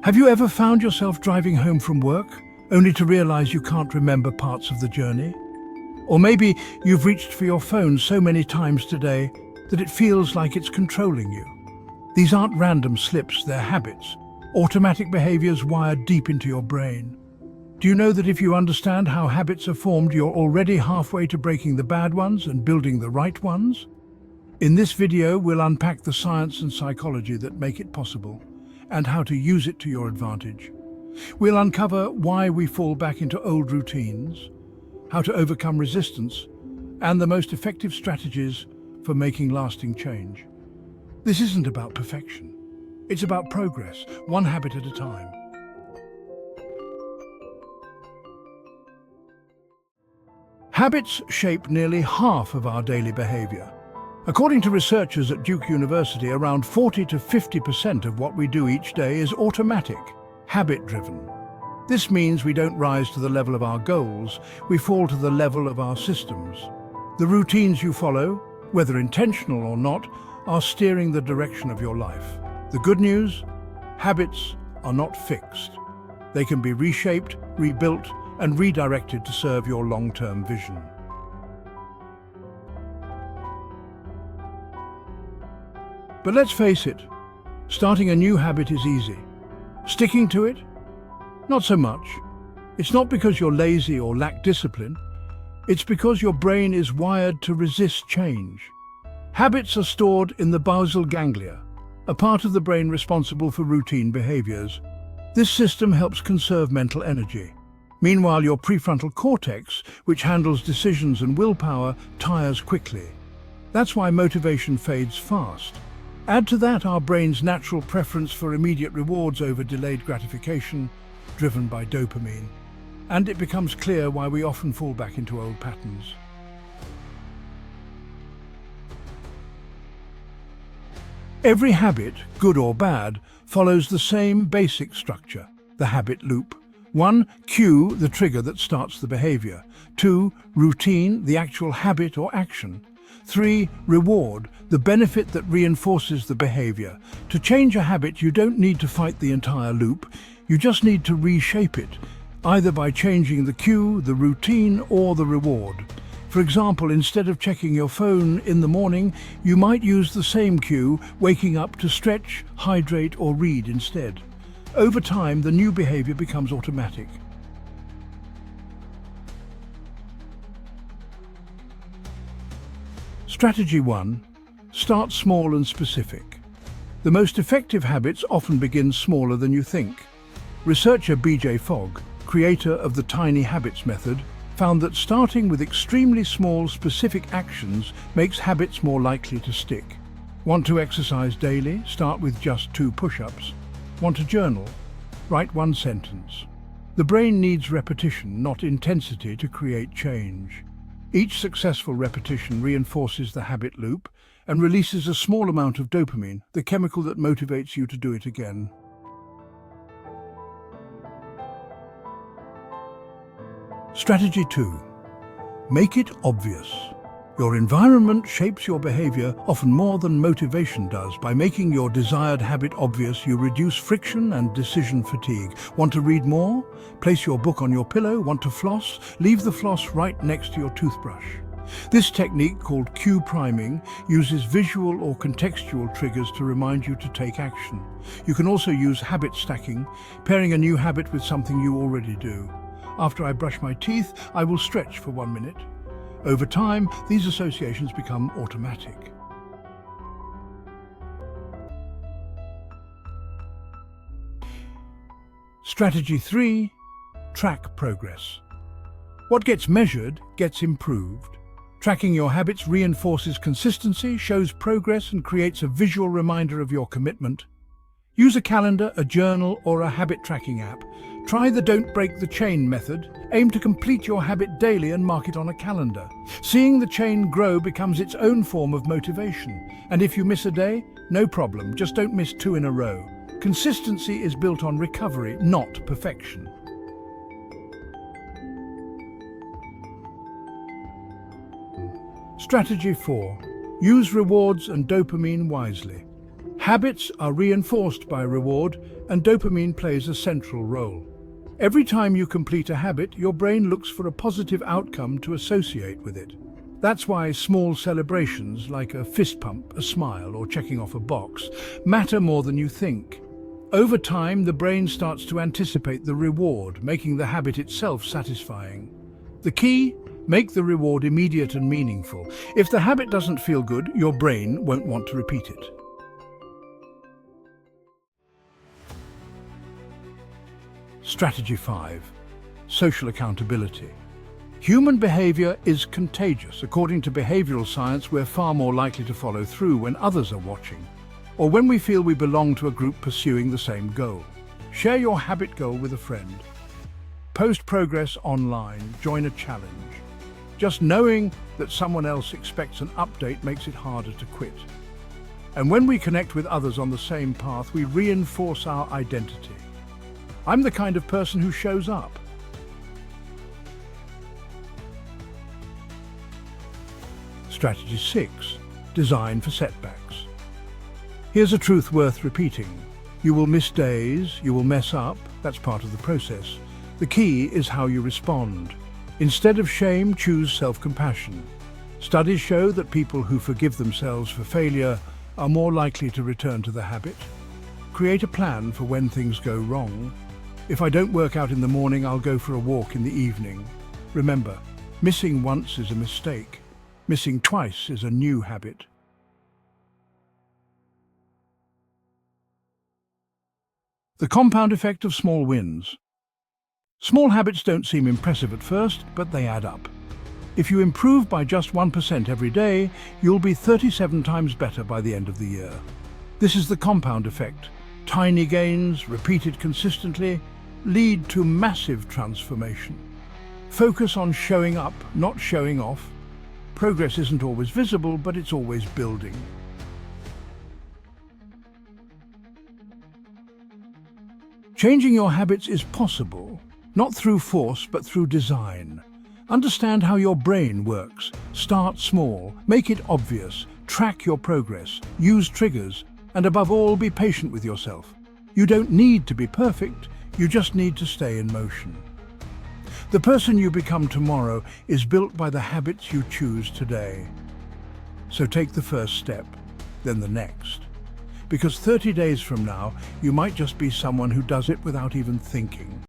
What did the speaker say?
Have you ever found yourself driving home from work, only to realize you can't remember parts of the journey? Or maybe you've reached for your phone so many times today that it feels like it's controlling you. These aren't random slips, they're habits, automatic behaviors wired deep into your brain. Do you know that if you understand how habits are formed, you're already halfway to breaking the bad ones and building the right ones? In this video, we'll unpack the science and psychology that make it possible, and how to use it to your advantage. We'll uncover why we fall back into old routines, how to overcome resistance, and the most effective strategies for making lasting change. This isn't about perfection. It's about progress, one habit at a time. Habits shape nearly half of our daily behavior. According to researchers at Duke University, around 40 to 50% of what we do each day is automatic, habit-driven. This means we don't rise to the level of our goals, we fall to the level of our systems. The routines you follow, whether intentional or not, are steering the direction of your life. The good news? Habits are not fixed. They can be reshaped, rebuilt, and redirected to serve your long-term vision. But let's face it, starting a new habit is easy. Sticking to it? Not so much. It's not because you're lazy or lack discipline. It's because your brain is wired to resist change. Habits are stored in the basal ganglia, a part of the brain responsible for routine behaviors. This system helps conserve mental energy. Meanwhile, your prefrontal cortex, which handles decisions and willpower, tires quickly. That's why motivation fades fast. Add to that our brain's natural preference for immediate rewards over delayed gratification, driven by dopamine. And it becomes clear why we often fall back into old patterns. Every habit, good or bad, follows the same basic structure, the habit loop. 1. Cue, the trigger that starts the behavior. 2. Routine, the actual habit or action. 3. Reward, the benefit that reinforces the behavior. To change a habit, you don't need to fight the entire loop. You just need to reshape it, either by changing the cue, the routine, or the reward. For example, instead of checking your phone in the morning, you might use the same cue, waking up to stretch, hydrate, or read instead. Over time, the new behavior becomes automatic. Strategy 1. Start small and specific. The most effective habits often begin smaller than you think. Researcher B.J. Fogg, creator of the Tiny Habits method, found that starting with extremely small, specific actions makes habits more likely to stick. Want to exercise daily? Start with just 2 push-ups. Want to journal? Write 1 sentence. The brain needs repetition, not intensity, to create change. Each successful repetition reinforces the habit loop and releases a small amount of dopamine, the chemical that motivates you to do it again. Strategy 2. Make it obvious. Your environment shapes your behavior often more than motivation does. By making your desired habit obvious, you reduce friction and decision fatigue. Want to read more? Place your book on your pillow. Want to floss? Leave the floss right next to your toothbrush. This technique, called cue priming, uses visual or contextual triggers to remind you to take action. You can also use habit stacking, pairing a new habit with something you already do. After I brush my teeth, I will stretch for 1 minute. Over time, these associations become automatic. Strategy 3. Track progress. What gets measured gets improved. Tracking your habits reinforces consistency, shows progress, and creates a visual reminder of your commitment. Use a calendar, a journal, or a habit tracking app. Try the Don't Break the Chain method. Aim to complete your habit daily and mark it on a calendar. Seeing the chain grow becomes its own form of motivation. And if you miss a day, no problem, just don't miss 2 in a row. Consistency is built on recovery, not perfection. Strategy 4. Use rewards and dopamine wisely. Habits are reinforced by reward, and dopamine plays a central role. Every time you complete a habit, your brain looks for a positive outcome to associate with it. That's why small celebrations like a fist pump, a smile, or checking off a box matter more than you think. Over time, the brain starts to anticipate the reward, making the habit itself satisfying. The key? Make the reward immediate and meaningful. If the habit doesn't feel good, your brain won't want to repeat it. Strategy 5. Social accountability. Human behavior is contagious. According to behavioral science, we're far more likely to follow through when others are watching, or when we feel we belong to a group pursuing the same goal. Share your habit goal with a friend. Post progress online, join a challenge. Just knowing that someone else expects an update makes it harder to quit. And when we connect with others on the same path, we reinforce our identity. I'm the kind of person who shows up. Strategy 6. Design for setbacks. Here's a truth worth repeating. You will miss days, you will mess up, that's part of the process. The key is how you respond. Instead of shame, choose self-compassion. Studies show that people who forgive themselves for failure are more likely to return to the habit. Create a plan for when things go wrong. If I don't work out in the morning, I'll go for a walk in the evening. Remember, missing once is a mistake. Missing twice is a new habit. The compound effect of small wins. Small habits don't seem impressive at first, but they add up. If you improve by just 1% every day, you'll be 37 times better by the end of the year. This is the compound effect. Tiny gains, repeated consistently, lead to massive transformation. Focus on showing up, not showing off. Progress isn't always visible, but it's always building. Changing your habits is possible, not through force, but through design. Understand how your brain works. Start small, make it obvious, track your progress, use triggers, and above all, be patient with yourself. You don't need to be perfect, you just need to stay in motion. The person you become tomorrow is built by the habits you choose today. So take the first step, then the next. Because 30 days from now, you might just be someone who does it without even thinking.